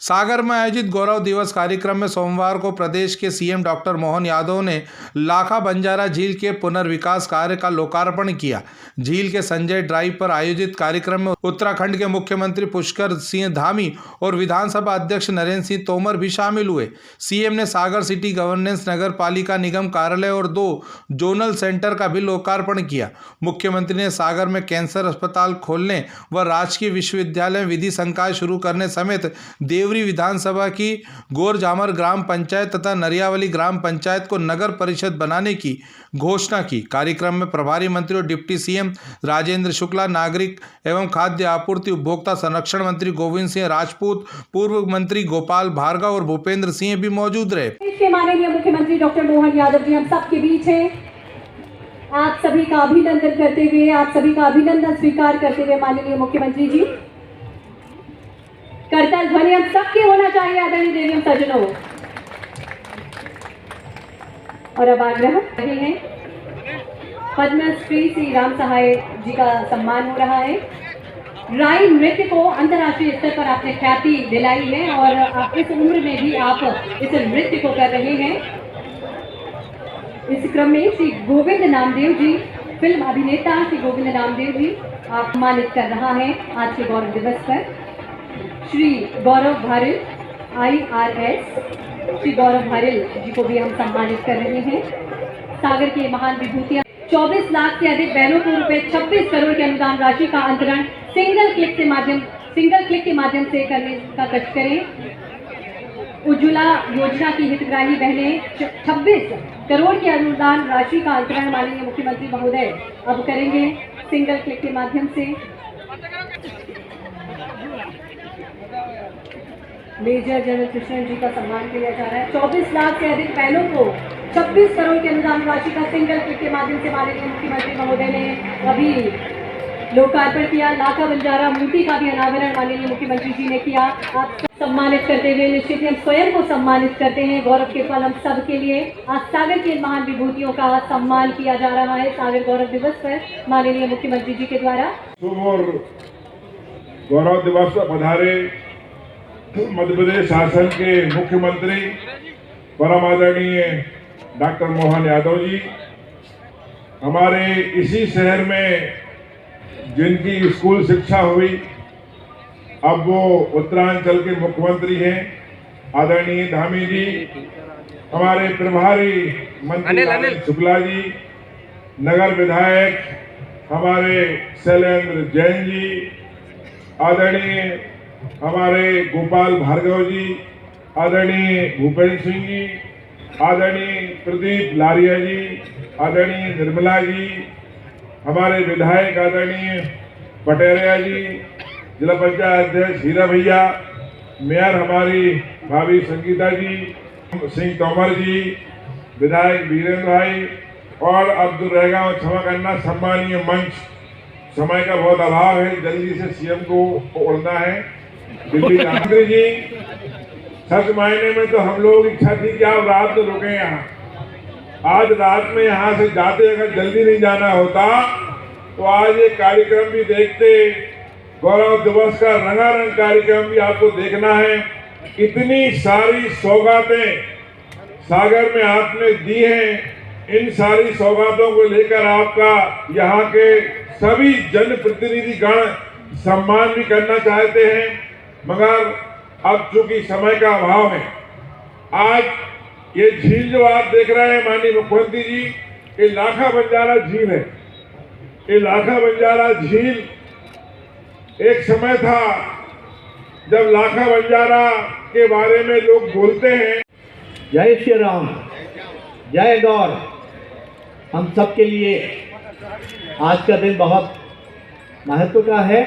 सागर में आयोजित गौरव दिवस कार्यक्रम में सोमवार को प्रदेश के सीएम डॉक्टर मोहन यादव ने लाखा बंजारा झील के पुनर्विकास कार्य का लोकार्पण किया। झील के संजय ड्राइव पर आयोजित कार्यक्रम में उत्तराखंड के मुख्यमंत्री पुष्कर सिंह धामी और विधानसभा अध्यक्ष नरेंद्र सिंह तोमर भी शामिल हुए। सीएम ने सागर सिटी गवर्नेंस नगर पालिका निगम कार्यालय और 2 जोनल सेंटर का भी लोकार्पण किया। मुख्यमंत्री ने सागर में कैंसर अस्पताल खोलने व राजकीय विश्वविद्यालय विधि संकाय शुरू करने समेत देवरी विधानसभा की गोरजामर ग्राम पंचायत तथा नरियावली ग्राम पंचायत को नगर परिषद बनाने की घोषणा की। कार्यक्रम में प्रभारी मंत्री और डिप्टी सीएम राजेंद्र शुक्ला, नागरिक एवं खाद्य आपूर्ति उपभोक्ता संरक्षण मंत्री गोविंद सिंह राजपूत, पूर्व मंत्री गोपाल भार्गव और भूपेंद्र सिंह भी मौजूद रहे। माननीय मुख्यमंत्री डॉक्टर मोहन यादव जी हम सबके बीच हैं। आप सभी का अभिनंदन करते हुए, आप सभी का अभिनंदन स्वीकार करते हुए माननीय मुख्यमंत्री जी, करतल ध्वनि हम सबके होना चाहिए आदरणीय देवी सज्जनों। और अब आग्रह रहे हैं, पद्मश्री श्री राम सहाय जी का सम्मान हो रहा है। राई नृत्य को अंतर्राष्ट्रीय स्तर पर आपने ख्याति दिलाई है और आप इस उम्र में भी आप इस नृत्य को कर रहे हैं। इस क्रम में श्री गोविंद नामदेव जी, फिल्म अभिनेता श्री गोविंद नामदेव जी आप सम्मानित कर रहा है आज के गौरव दिवस पर। श्री गौरव भारिल IRS श्री गौरव भारिल जी को भी हम सम्मानित कर रहे हैं। सागर की महान विभूतियां 24 लाख से अधिक बहनों को रुपए 26 करोड़ के अनुदान राशि का अंतरण सिंगल क्लिक के माध्यम से करने का कष्ट करें। उज्ज्वला योजना की हितग्राही बहनें 26 करोड़ के अनुदान राशि का अंतरण माननीय मुख्यमंत्री महोदय अब करेंगे सिंगल क्लिक के माध्यम से। मेजर जनरल कृष्णन जी का सम्मान किया जा रहा है। 24 लाख से अधिक बहनों को 26 करोड़ के अनुदान राशि का सिंगल क्लिक के माध्यम से माननीय मुख्यमंत्री महोदय ने अभी लोकार्पण किया। लाखा बंजारा मूर्ति का भी अनावरण माननीय मुख्यमंत्री जी ने किया। आप सम्मानित करते हुए निश्चित ही हम स्वयं को सम्मानित करते हैं। गौरव के पल हम सब के लिए आज सागर के महान विभूतियों का सम्मान किया जा रहा है सागर गौरव दिवस पर माननीय मुख्यमंत्री जी के द्वारा। गौरव दिवस पर पधारे मध्य प्रदेश शासन के मुख्यमंत्री परम आदरणीय डॉक्टर मोहन यादव जी, हमारे इसी शहर में जिनकी स्कूल शिक्षा हुई, अब वो उत्तरांचल के मुख्यमंत्री हैं आदरणीय धामी जी, हमारे प्रभारी मंत्री शुक्ला जी, नगर विधायक हमारे शैलेंद्र जैन जी, आदरणीय हमारे गोपाल भार्गव जी, आदरणीय भूपेंद्र सिंह जी, आदरणीय प्रदीप लारिया जी, आदरणीय निर्मला जी, हमारे विधायक आदरणीय पटेरिया जी, जिला पंचायत अध्यक्ष हीरा भैया, मेयर हमारी भाभी संगीता जी, सिंह तोमर जी, विधायक वीरेंद्र भाई, और अब जो रहेगा क्षमा करना सम्मानीय मंच, समय का बहुत अभाव है, जल्दी से सीएम को उड़ना है। दिल्ली मंत्री जी, सच मायने में तो हम लोग इच्छा थी कि आप रात में रुके यहाँ। आज रात में यहाँ से जाते अगर जल्दी नहीं जाना होता तो आज ये कार्यक्रम भी देखते, गौरव दिवस का रंगारंग कार्यक्रम भी आपको देखना है। इतनी सारी सौगातें सागर में आपने दी हैं, इन सारी सौगातों को लेकर आपका यहाँ के सभी जनप्रतिनिधि गण सम्मान भी करना चाहते हैं, मगर अब चूंकि समय का अभाव है, आज ये झील जो आप देख रहे हैं माननीय मुख्यमंत्री जी, ये लाखा बंजारा झील है। ये लाखा बंजारा झील एक समय था जब लाखा बंजारा के बारे में लोग बोलते हैं। जय श्री राम, जय गौर। हम सब के लिए आज का दिन बहुत महत्व का है,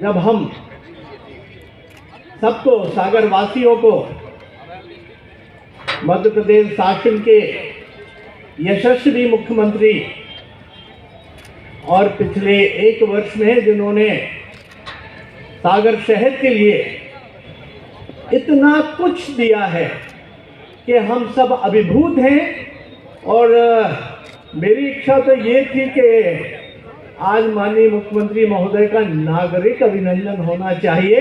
जब हम सबको, सागर वासियों को, मध्य प्रदेश शासन के यशस्वी मुख्यमंत्री और पिछले 1 वर्ष में जिन्होंने सागर शहर के लिए इतना कुछ दिया है कि हम सब अभिभूत हैं। और मेरी इच्छा तो ये थी कि आज माननीय मुख्यमंत्री महोदय का नागरिक अभिनंदन होना चाहिए।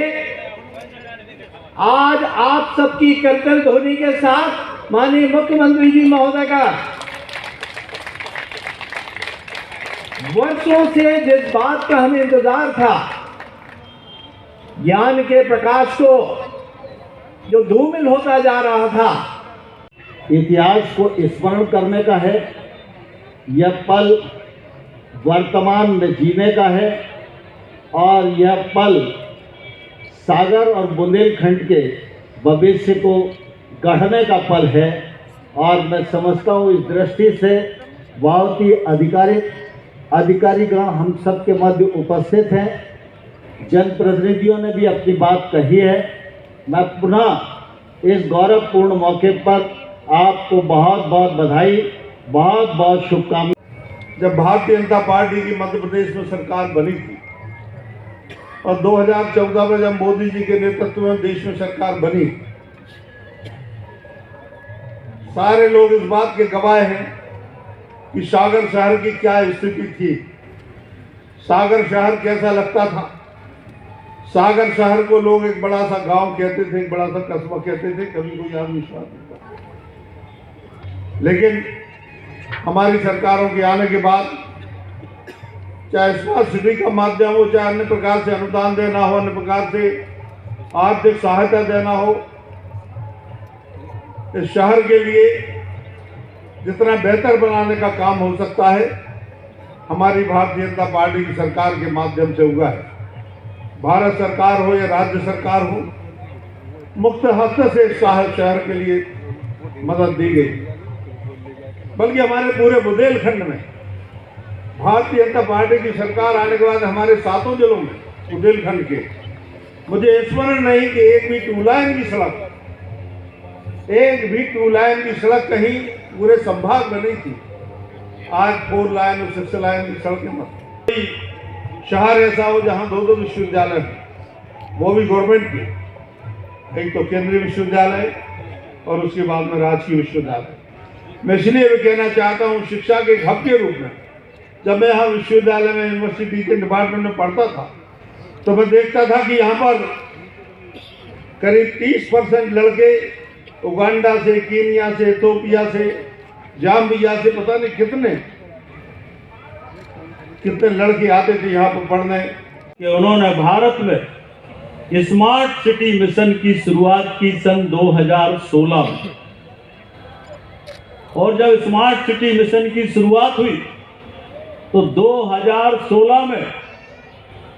आज आप सबकी करतल ध्वनि के साथ माननीय मुख्यमंत्री जी महोदय का वर्षों से जिस बात का हमें इंतजार था, ज्ञान के प्रकाश को जो धूमिल होता जा रहा था, इतिहास को स्मरण करने का है। यह पल वर्तमान में जीने का है और यह पल सागर और बुंदेलखंड के भविष्य को गढ़ने का पल है। और मैं समझता हूँ इस दृष्टि से बहुत ही अधिकारीगण हम सबके मध्य उपस्थित हैं। जनप्रतिनिधियों ने भी अपनी बात कही है। मैं पुनः इस गौरवपूर्ण मौके पर आपको बहुत बहुत बधाई, बहुत बहुत शुभकामनाएं। जब भारतीय जनता पार्टी की मध्य प्रदेश में सरकार बनी थी और 2014 में जब मोदी जी के नेतृत्व में देश में सरकार बनी, सारे लोग इस बात के गवाह हैं कि सागर शहर की क्या स्थिति थी, सागर शहर कैसा लगता था। सागर शहर को लोग एक बड़ा सा गांव कहते थे, एक बड़ा सा कस्बा कहते थे, कभी कोई आत्मविश्वास नहीं था। लेकिन हमारी सरकारों के आने के बाद, चाहे स्मार्ट सिटी का माध्यम हो, चाहे अन्य प्रकार से अनुदान देना हो, अन्य प्रकार से आर्थिक सहायता देना हो, इस शहर के लिए जितना बेहतर बनाने का काम हो सकता है, हमारी भारतीय जनता पार्टी की सरकार के माध्यम से हुआ है। भारत सरकार हो या राज्य सरकार हो, मुक्त हस्त से शहर के लिए मदद दी गई। बल्कि हमारे पूरे बुंदेलखंड में भारतीय जनता पार्टी की सरकार आने के बाद हमारे 7 जिलों में बुंदेलखंड के, मुझे स्मरण नहीं कि एक भी 2 लाइन की सड़क कहीं पूरे संभाग में नहीं थी। आज 4 लाइन और 6 लाइन की सड़कें मत। शहर ऐसा हो जहां 2 विश्वविद्यालय हैं, वो भी गवर्नमेंट के, एक तो केंद्रीय विश्वविद्यालय और उसके बाद में राजकीय विश्वविद्यालय। मैं इसलिए भी कहना चाहता हूं, शिक्षा के एक हब के रूप में, जब मैं यहाँ विश्वविद्यालय में यूनिवर्सिटी के डिपार्टमेंट में पढ़ता था तो मैं देखता था कि यहाँ पर करीब 30% लड़के उगांडा से, कीनिया से, इथियोपिया से, जाम्बिया से, पता नहीं कितने लड़के आते थे यहाँ पर पढ़ने। कि उन्होंने भारत में स्मार्ट सिटी मिशन की शुरुआत की सन 2016 में। और जब स्मार्ट सिटी मिशन की शुरुआत हुई तो 2016 में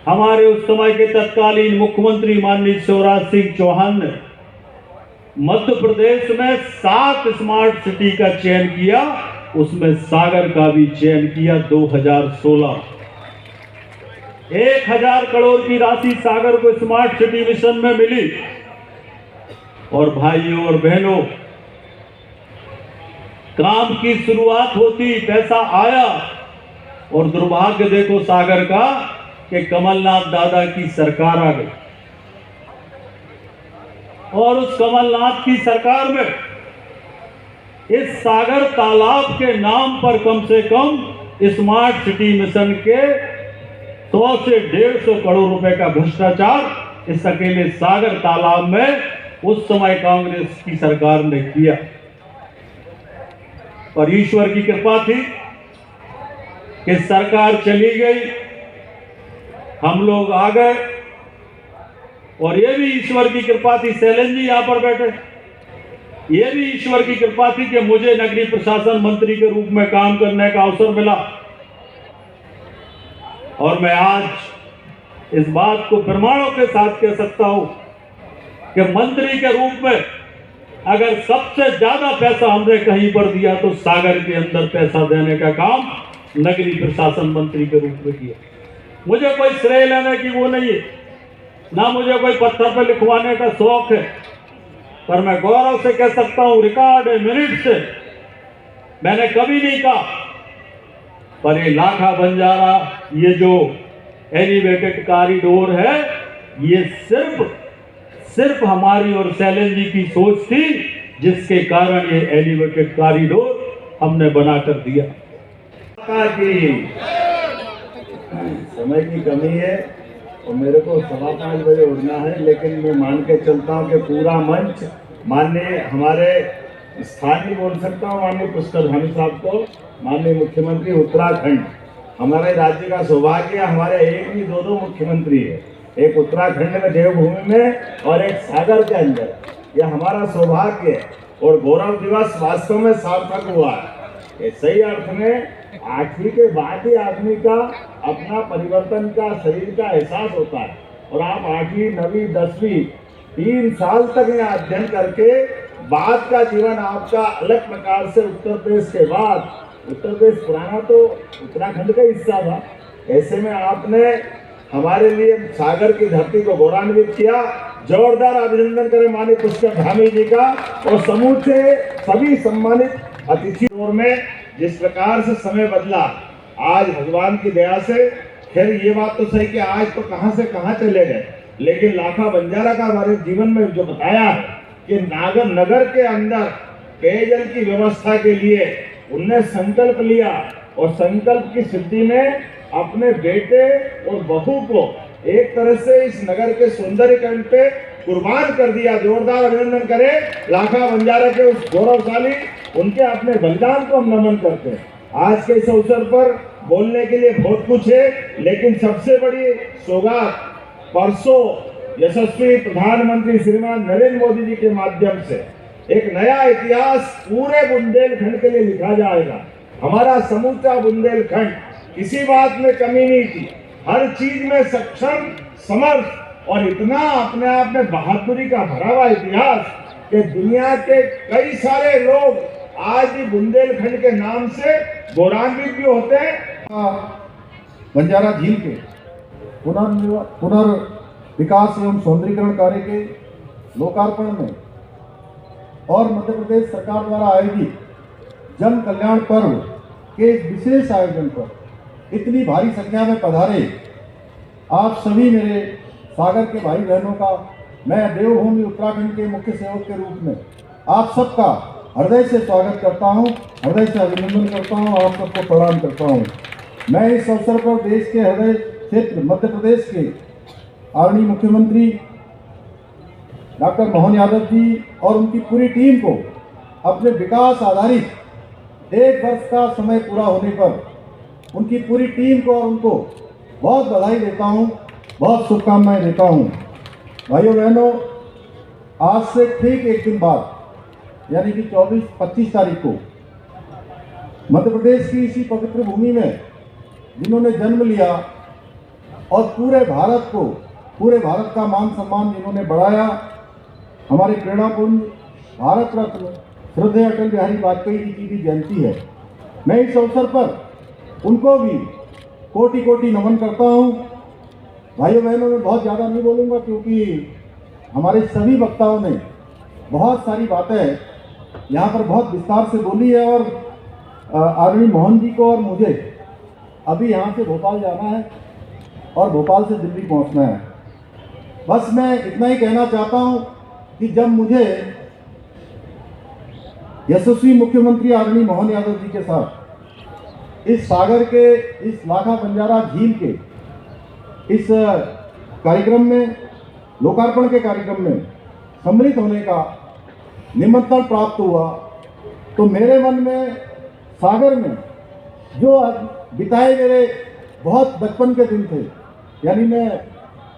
हमारे उस समय के तत्कालीन मुख्यमंत्री माननीय शिवराज सिंह चौहान ने मध्य प्रदेश में 7 स्मार्ट सिटी का चयन किया, उसमें सागर का भी चयन किया। 2016 1000 करोड़ की राशि सागर को स्मार्ट सिटी मिशन में मिली। और भाइयों और बहनों, काम की शुरुआत होती, पैसा आया, और दुर्भाग्य देखो सागर का कि कमलनाथ दादा की सरकार आ गई। और उस कमलनाथ की सरकार में इस सागर तालाब के नाम पर कम से कम स्मार्ट सिटी मिशन के 100 से 150 करोड़ रुपए का भ्रष्टाचार इस अकेले सागर तालाब में उस समय कांग्रेस की सरकार ने किया। और ईश्वर की कृपा थी कि सरकार चली गई, हम लोग आ गए। और ये भी ईश्वर की कृपा थी, शैलेंद्र जी यहां पर बैठे, ये भी ईश्वर की कृपा थी कि मुझे नगरीय प्रशासन मंत्री के रूप में काम करने का अवसर मिला। और मैं आज इस बात को प्रमाणों के साथ कह सकता हूं कि मंत्री के रूप में अगर सबसे ज्यादा पैसा हमने कहीं पर दिया तो सागर के अंदर पैसा देने का काम नगरीय प्रशासन मंत्री के रूप में किया। मुझे कोई श्रेय लेने की वो नहीं है, ना मुझे कोई पत्थर पर लिखवाने का शौक है, पर मैं गौरव से कह सकता हूं, रिकॉर्ड मिनट से मैंने कभी नहीं कहा, पर ये लाखा बंजारा, ये जो एलिवेटेड कॉरिडोर है, ये सिर्फ हमारी और शैलेंद्र जी की सोच थी, जिसके कारण ये एलिवेटेड कॉरिडोर हमने बनाकर दिया। की समय की कमी है, और मेरे को 5:15 बजे उड़ना है, लेकिन मैं मान के चलता हूँ कि पूरा मंच माननीय हमारे स्थानीय बोल सकता हूँ, माननीय पुष्कर धामी साहब को, माननीय मुख्यमंत्री उत्तराखंड, हमारे राज्य का सौभाग्य है, हमारे एक नहीं दो मुख्यमंत्री है, एक उत्तराखंड में देवभूमि में और एक सागर के अंदर। यह हमारा सौभाग्य है और गौरव दिवस वास्तव में सार्थक हुआ है। सही अर्थ में 8वीं के बाद ही आदमी का अपना परिवर्तन का शरीर का एहसास होता है। और आप 8वीं 9वीं 10वीं 3 साल तक यहाँ अध्ययन करके बाद का जीवन आपका अलग प्रकार से उत्तर प्रदेश के बाद, उत्तर प्रदेश पुराना तो उत्तराखंड का हिस्सा था, ऐसे में आपने हमारे लिए सागर की धरती को गौरवान्वित किया। जोरदार अभिनंदन करें माननीय पुष्कर धामी जी का और समूचे सभी सम्मानित अतिथि में। जिस प्रकार से समय बदला आज भगवान की दया से, खैर ये बात तो सही कि आज तो कहां से कहां चले गए, लेकिन लाखा बंजारा का हमारे जीवन में जो बताया है कि नागर नगर के अंदर पेयजल की व्यवस्था के लिए उनने संकल्प लिया और संकल्प की सिद्धि में अपने बेटे और बहू को एक तरह से इस नगर के सौंदर्यीकरण पे कुर्बान कर दिया। जोरदार अभिनंदन करें लाखा बंजारा के उस गौरवशाली उनके अपने बलिदान को हम नमन करते हैं। आज के इस अवसर पर बोलने के लिए बहुत कुछ है, लेकिन सबसे बड़ी सौगात परसों यशस्वी प्रधानमंत्री श्रीमान नरेंद्र मोदी जी के माध्यम से एक नया इतिहास पूरे बुंदेलखंड के लिए लिखा जाएगा। हमारा समूचा बुंदेलखंड किसी बात में कमी नहीं थी, हर चीज में सक्षम, समर्थ और इतना अपने आप में बहादुरी का भरा हुआ इतिहास कि दुनिया के कई सारे लोग आज भी बुंदेलखंड के नाम से गौरवान्वित भी होते हैं। बंजारा झील के पुनर्विकास एवं सौंदर्यीकरण कार्य के लोकार्पण में और मध्य प्रदेश सरकार द्वारा आयोजित जन कल्याण पर्व के विशेष आयोजन पर इतनी भारी संख्या में पधारे आप सभी मेरे सागर के भाई बहनों का मैं देवभूमि उत्तराखंड के मुख्य सेवक के रूप में आप सबका हृदय से स्वागत करता हूं, हृदय से अभिनंदन करता हूं, आप सबको प्रणाम करता हूं। मैं इस अवसर पर देश के हृदय क्षेत्र मध्य प्रदेश के आदरणीय मुख्यमंत्री डॉक्टर मोहन यादव जी और उनकी पूरी टीम को अपने विकास आधारित 1 वर्ष का समय पूरा होने पर उनकी पूरी टीम को और उनको बहुत बधाई देता हूं, बहुत शुभकामनाएं देता हूं। भाइयों बहनों, आज से ठीक एक दिन बाद यानी कि 24-25 तारीख को मध्य प्रदेश की इसी पवित्र भूमि में जिन्होंने जन्म लिया और पूरे भारत का मान सम्मान जिन्होंने बढ़ाया, हमारे प्रेरणापुंज भारत रत्न श्रद्धेय अटल बिहारी वाजपेयी जी की भी जयंती है। मैं इस अवसर पर उनको भी कोटि कोटि नमन करता हूं। भाइयों बहनों, मैं बहुत ज़्यादा नहीं बोलूँगा क्योंकि हमारे सभी वक्ताओं ने बहुत सारी बातें यहाँ पर बहुत विस्तार से बोली है और आदरणीय मोहन जी को और मुझे अभी यहाँ से भोपाल जाना है और भोपाल से दिल्ली पहुँचना है। बस मैं इतना ही कहना चाहता हूँ कि जब मुझे यशस्वी मुख्यमंत्री आदरणीय मोहन यादव जी के साथ इस सागर के इस लाखा बंजारा झील के इस कार्यक्रम में, लोकार्पण के कार्यक्रम में सम्मिलित होने का निमंत्रण प्राप्त हुआ तो मेरे मन में सागर में जो बिताए मेरे बहुत बचपन के दिन थे, यानी मैं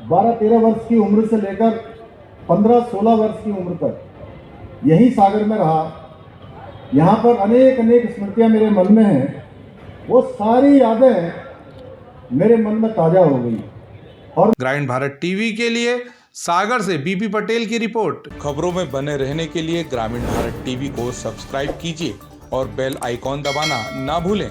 12-13 वर्ष की उम्र से लेकर 15-16 वर्ष की उम्र तक यही सागर में रहा। यहाँ पर अनेक अनेक स्मृतियाँ मेरे मन में हैं, वो सारी यादें मेरे मन में ताज़ा हो गई। और ग्रामीण भारत टीवी के लिए सागर से बीपी पटेल की रिपोर्ट। खबरों में बने रहने के लिए ग्रामीण भारत टीवी को सब्सक्राइब कीजिए और बेल आइकॉन दबाना ना भूलें।